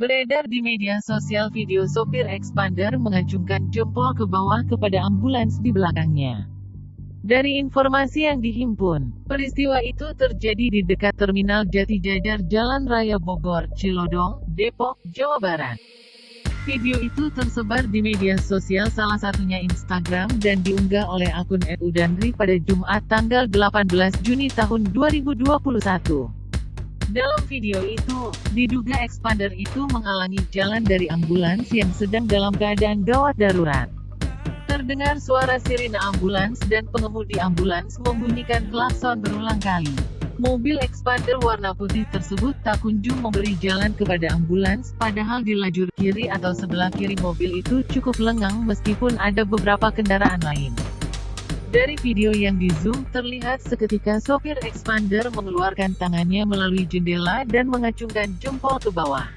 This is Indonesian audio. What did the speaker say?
Beredar di media sosial video sopir Expander mengacungkan jempol ke bawah kepada ambulans di belakangnya. Dari informasi yang dihimpun, peristiwa itu terjadi di dekat Terminal Jatijajar Jalan Raya Bogor, Cilodong, Depok, Jawa Barat. Video itu tersebar di media sosial salah satunya Instagram dan diunggah oleh akun @udandri pada Jumat tanggal 18 Juni tahun 2021. Dalam video itu, diduga Expander itu menghalangi jalan dari ambulans yang sedang dalam keadaan gawat darurat. Terdengar suara sirine ambulans dan pengemudi ambulans membunyikan klakson berulang kali. Mobil Expander warna putih tersebut tak kunjung memberi jalan kepada ambulans, padahal di lajur kiri atau sebelah kiri mobil itu cukup lengang meskipun ada beberapa kendaraan lain. Dari video yang di-zoom, terlihat seketika sopir Expander mengeluarkan tangannya melalui jendela dan mengacungkan jempol ke bawah.